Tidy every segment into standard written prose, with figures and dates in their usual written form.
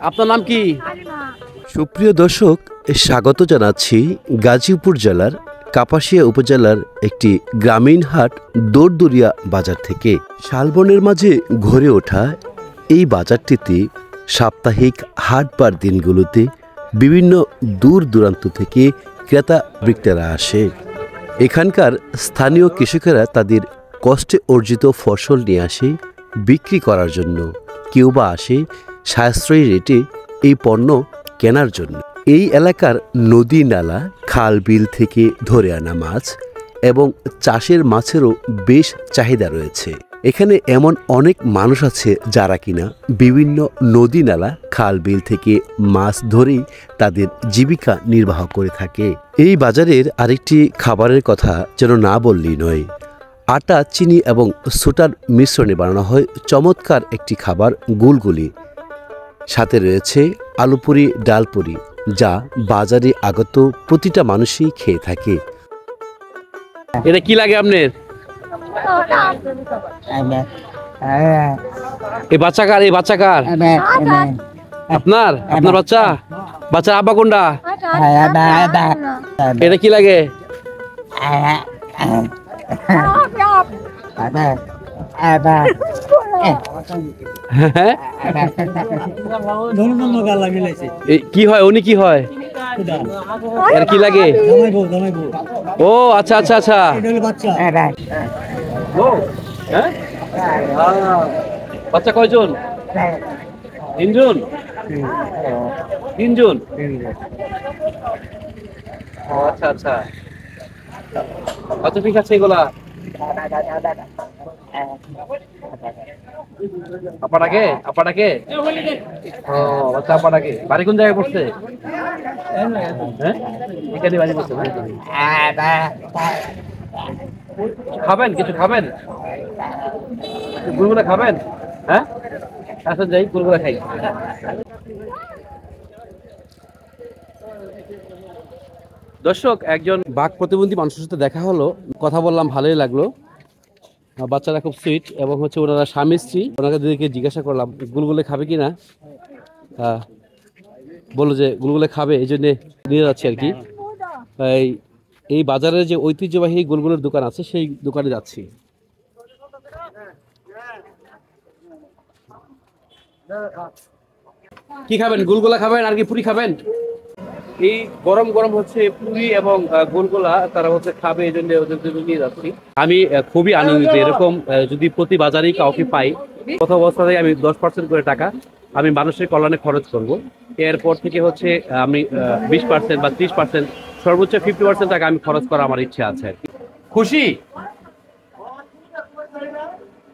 আপনার নাম কি? সুপ্রিয় দর্শক, স্বাগত জানাচ্ছি গাজীপুর জেলার কাপাসিয়া উপজেলার একটি গ্রামীণ হাট দোরদুরিয়া বাজার থেকে। শালবনের মাঝে গড়ে ওঠা এই বাজারটিতে সাপ্তাহিক হাটবার দিনগুলোতে বিভিন্ন দূর দূরান্ত থেকে ক্রেতা বিক্রেতারা আসে। এখানকার স্থানীয় কৃষকেরা তাদের কষ্টে অর্জিত ফসল নিয়ে আসে বিক্রি করার জন্য। কেউ বা আসে সাশ্রয়ী রেটে এই পণ্য কেনার জন্য। এই এলাকার নদী নালা খাল বিল থেকে ধরে আনা মাছ এবং চাষের মাছেরও বেশ চাহিদা রয়েছে। এখানে এমন অনেক মানুষ আছে যারা কিনা বিভিন্ন নদী নালা খাল বিল থেকে মাছ ধরেই তাদের জীবিকা নির্বাহ করে থাকে। এই বাজারের আরেকটি খাবারের কথা যেন না বললেই নয়। আটা, চিনি এবং সোটার মিশ্রণে বানানো হয় চমৎকার একটি খাবার গুলগুলি। সাথে রয়েছে আলুপুরি, ডালপুরি, যা বাজারে আগত প্রতিটা মানুষই খেয়ে থাকে। এটা কি লাগে আপনার? এই বাচ্চা কার? এই বাচ্চা কার? আপনার? আপনার বাচ্চা? বাচ্চার আব্বা কোনটা? এটা কি লাগে? কি হয়? উনি কি হয়? এর কি লাগে? ও আচ্ছা আচ্ছা আচ্ছা। বাচ্চা কয়জন? তিনজন? তিনজন? আচ্ছা আচ্ছা আচ্ছা, ঠিক আছে। এগুলা আপাটাকে আপাটাকে ও আচ্ছা, আপাটাকে বাড়ি কোন জায়গায় পড়ছে? হ্যাঁ, এখানে বাড়ি পড়ছে। খাবেন? কিছু খাবেন? গুলগুলা খাবেন? হ্যাঁ, আসুন যাই, গুলগুলা খাই। দর্শক, একজন বাক প্রতিবন্ধী মানুষের সাথে দেখা হলো, কথা বললাম, ভালোই লাগলো। বাচ্চারা খুব সুইট এবং হচ্ছে ওনারা স্বামী স্ত্রী। ওনাকে দিদিকে জিজ্ঞাসা করলাম গুলগুলে খাবে কিনা। বললো যে গুলগুলে খাবে, এই জন্যে নিয়ে যাচ্ছি আর কি। এই বাজারের যে ঐতিহ্যবাহী গুলগুলের দোকান আছে সেই দোকানে যাচ্ছি। কি খাবেন? গুলগুলা খাবেন আর কি পুরি খাবেন? এই গরম গরম হচ্ছে পুরি এবং গুলগুলা তারা হচ্ছে খাবে, এই জন্য ওদের জন্য নিয়ে যাচ্ছি। আমি খুবই আনন্দিত। এরকম যদি প্রতি বাজারেই কাউকে পাই, প্রথম অবস্থায় আমি 10% করে টাকা আমি মানুষের কল্যাণে খরচ করব। এরপর থেকে হচ্ছে আমি 20% বা 30%, সর্বোচ্চ 50% টাকা আমি খরচ করা আমার ইচ্ছা আছে। খুশি?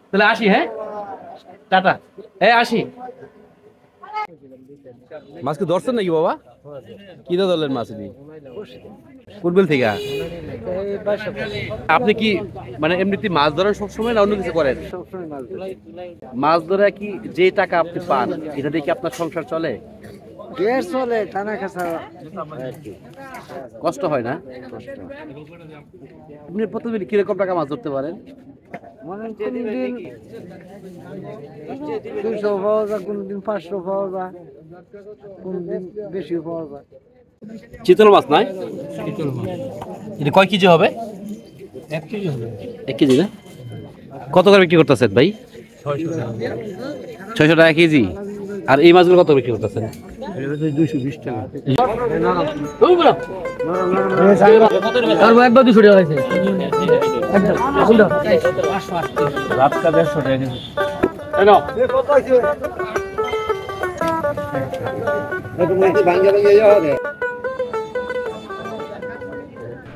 তাহলে আসি। হ্যাঁ, টাটা। হ্যাঁ, আসি। মাছ কি ধরছেন নাকি বাবা? কি ধরলেন মাছ? কুরবিল থেকে। আপনি কি মানে এমনিতে মাছ ধরেন সবসময় না অন্য কিছু করেন? মাছ ধরে কি যে টাকা আপনি পান এটা দিয়ে কি আপনার সংসার চলে? চলে, টানা খাসা। কষ্ট হয় না? আপনি প্রতিদিন কিরকম টাকা মাছ ধরতে পারেন? কোনদিন 200 পাওয়া যায়, কোনদিন 500 পাওয়া যায়, কোনদিন বেশি পাওয়া যায়। চিতল মাছ নয়? এটা কয় কেজি হবে? 1 কেজি হবে। 1 কেজি না? কত করে বিক্রি করতেছেন ভাই? 600 টাকা কেজি। আর এই মাছগুলো কত বিক্রি করতেছেন? 220 টাকা। একবার 200 টাকা হয়েছে। রাতটা 150 টাকা কেজি।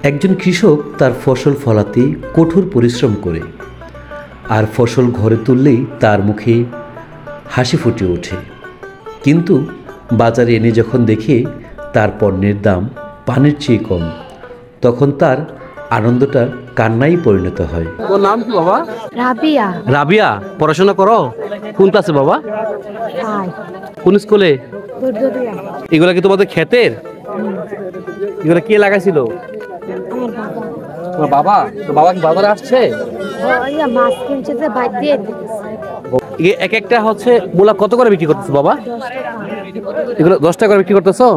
একজন কৃষক তার ফসল ফলাতে কঠোর পরিশ্রম করে, আর ফসল ঘরে তুললেই তার মুখে হাসি ফুটে ওঠে। কিন্তু বাজারে এনে যখন দেখে তার পণ্যের দাম পানির চেয়ে কম, তখন তার আনন্দটা কান্নায় পরিণত হয়। ওর নাম কি বাবা? রাবিয়া। রাবিয়া, পড়াশোনা করো? কোন ক্লাসে বাবা? কোন স্কুলে? এগুলা কি তোমাদের ক্ষেতের? এগুলা কে লাগাইছিল? তোমার বাবা? তো বাবা কি বাজারে আসছে? মাছ কিনছে যে বাইর দিয়ে দিতেছে। এক একটা হচ্ছে মূলা কত করে বিক্রি করতেছো বাবা? এগুলো 10 টাকা করে বিক্রি করতেছো?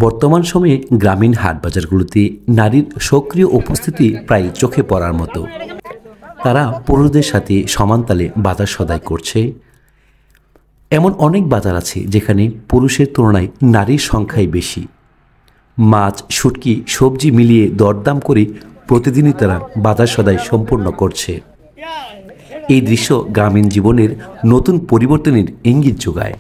বর্তমান সময়ে গ্রামীণ হাট বাজারগুলোতে নারীর সক্রিয় উপস্থিতি প্রায় চোখে পড়ার মতো। তারা পুরুষদের সাথে সমান তালে বাজার সদাই করছে। এমন অনেক বাজার আছে যেখানে পুরুষের তুলনায় নারীর সংখ্যাই বেশি। মাছ, শুটকি, সবজি মিলিয়ে দরদাম করে প্রতিদিনই তারা বাজার সদাই সম্পূর্ণ করছে। এই দৃশ্য গ্রামীণ জীবনের নতুন পরিবর্তনের ইঙ্গিত যোগায়।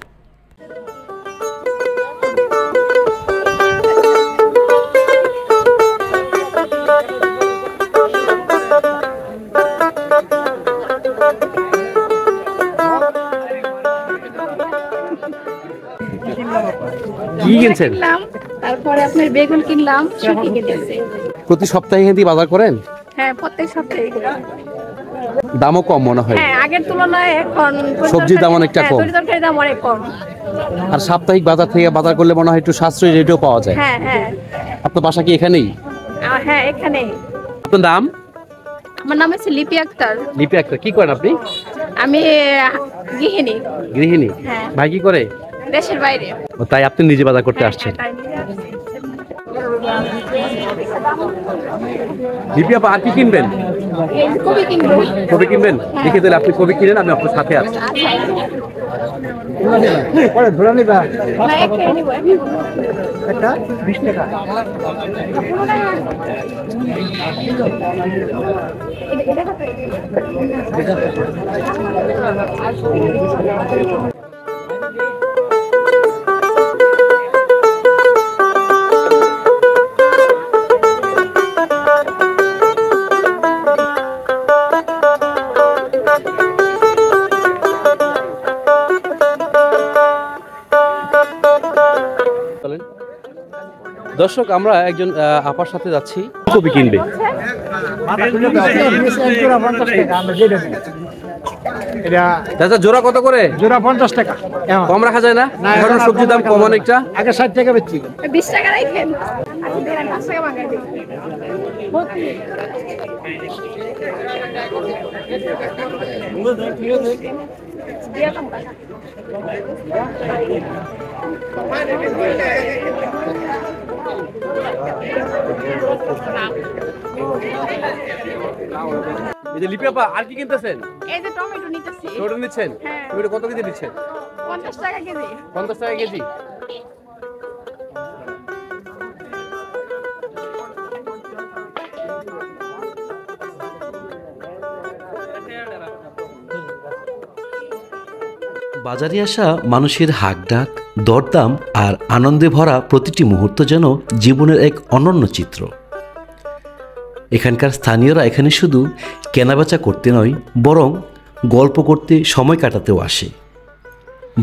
কি কিনছেন? তারপরে আপনার বেগুন কিনলাম, শুটকি কিনেছি। প্রতি সপ্তাহে এখান থেকে বাজার করেন? হ্যাঁ, প্রত্যেক সপ্তাহে করি। দামও কম মনে হয়। হ্যাঁ, আগের তুলনায় এখন সবজির দাম অনেকটা কম। তরকারির দাম অনেক কম। আর সাপ্তাহিক বাজার থেকে বাজার করলে মনে হয় একটু সাশ্রয়ী রেটেও পাওয়া যায়। হ্যাঁ হ্যাঁ। আপনার বাসা কি এখানেই? হ্যাঁ, এখানেই। আপনার নাম? আমার নাম হচ্ছে লিপি আক্তার। লিপি আক্তার। কি করেন আপনি? আমি গৃহিণী। গৃহিণী? হ্যাঁ। ভাই কি করে? দেশের বাইরে। ও, তাই আপনি নিজে বাজার করতে আসছেন? তাই নিজে আসছি। লিপি আপা, আর কি কিনবেন? এই কবি কিনবো। কবি কিনবেন? দেখে তাহলে আপনি কবি কিনেন, আমি আপনার সাথে আছি। না, এখানে নিবো। একটা 20 টাকা। দর্শক, আমরা একজন আপার সাথে যাচ্ছি। কবি কিনবে? চাচা, জোড়া কত করে? জোড়া 50 টাকা। কম রাখা যায় না? এখন সবজির দাম কম অনেকটা। আগে 60 টাকা বেচছি। 20 টাকা রাখেন। আচ্ছা, দেন 5 টাকা বাঙালি। দিয়া কম টাকা। এই যে লিপি আপা, আর কি কিনতেছেন? এই যে টমেটো নিতেছি। টমেটো নিচ্ছেন? হ্যাঁ। টমেটো কত কেজি নিচ্ছেন? 50 টাকা কেজি। 50 টাকা কেজি। বাজারে আসা মানুষের হাঁকডাক, দরদাম আর আনন্দে ভরা প্রতিটি মুহূর্ত যেন জীবনের এক অনন্য চিত্র। এখানকার স্থানীয়রা এখানে শুধু কেনাবেচা করতে নয়, বরং গল্প করতে, সময় কাটাতেও আসে।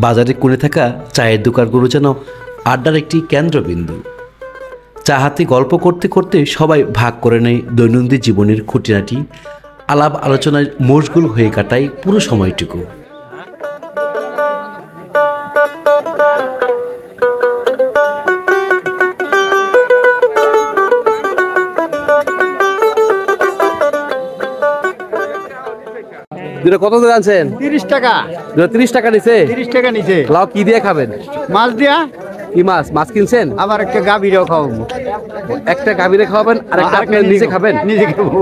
বাজারে কোণে থাকা চায়ের দোকানগুলো যেন আড্ডার একটি কেন্দ্রবিন্দু। চা হাতে গল্প করতে করতে সবাই ভাগ করে নেয় দৈনন্দিন জীবনের খুঁটিনাটি, আলাপ আলোচনায় মশগুল হয়ে কাটায় পুরো সময়টুকু। দুটো কত দিয়ে আনছেন? 30 টাকা। দুটো 30 টাকা নিছে? 30 টাকা নিচে। লাউ কি দিয়ে খাবেন? মাছ দিয়া। কি মাছ? মাছ কিনছেন? আবার একটা গাভীরও খাওয়াবো। একটা গাভীরে খাওয়াবেন আর একটা আপনি নিজে খাবেন? নিজে খাবো।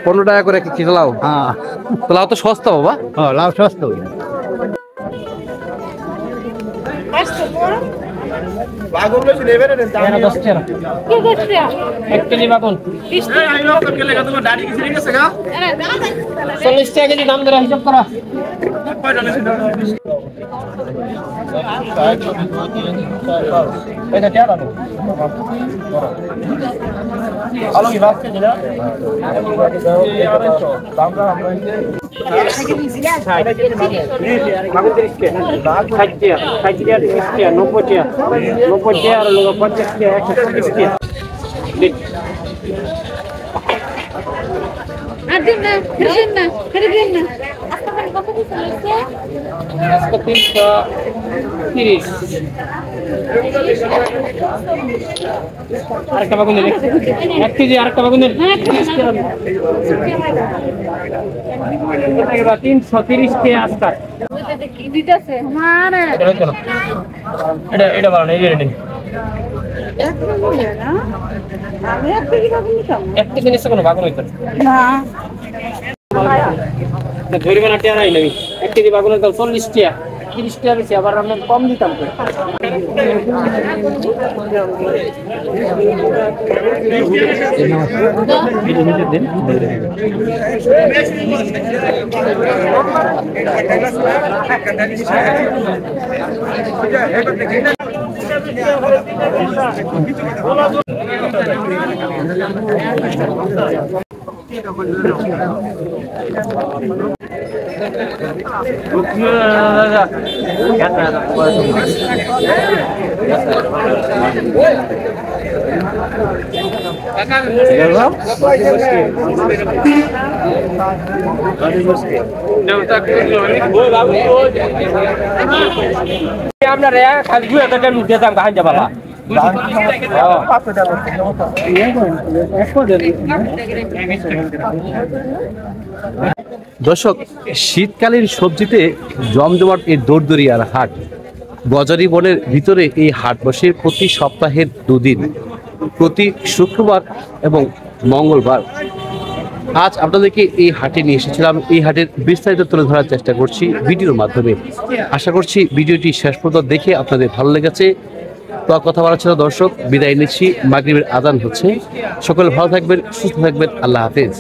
15 টাকা করে কি লাউ? হ্যাঁ। তো লাউ তো সস্তা বাবা। হ্যাঁ, লাউ সস্তা। আর দিন না, কত কিছু নিচ্ছে? আজকে 330 আরেকটা বাগুন দিলে 1 কেজি আরেকটা বাগুন দিলে 330 কে আজকে কি দিতেছে? মানে এটা বানানো এই রেডি এক নম্বরে না? আমি এক কেজি বাগুন নিতাম। 1 কেজি নিচে কোনো বাগুন হইতো না। না ধরিবে না টিয়া নাই নাকি 1 কেজি বাগুনের দাম 40 টাকা 30 টাকা বেশি আবার আমরা কম দিতাম তো আপনার খালি 2000 টাকা নিতে দাম কাহান যা বাবা দর্শক, শীতকালীন সবজিতে জমজমাট এই দৌড়দৌড়িয়ার হাট গজারি বনের ভিতরে এই হাট বসে প্রতি সপ্তাহের 2 দিন, প্রতি শুক্রবার এবং মঙ্গলবার। আজ আপনাদেরকে এই হাটে নিয়ে এসেছিলাম। এই হাটের বিস্তারিত তুলে ধরার চেষ্টা করছি ভিডিওর মাধ্যমে। আশা করছি ভিডিওটি শেষ পর্যন্ত দেখে আপনাদের ভালো লেগেছে। তো কথা বলা ছিল দর্শক, বিদায় নিচ্ছি। মাগরিবের আজান হচ্ছে। সকলে ভালো থাকবেন, সুস্থ থাকবেন। আল্লাহ হাফেজ।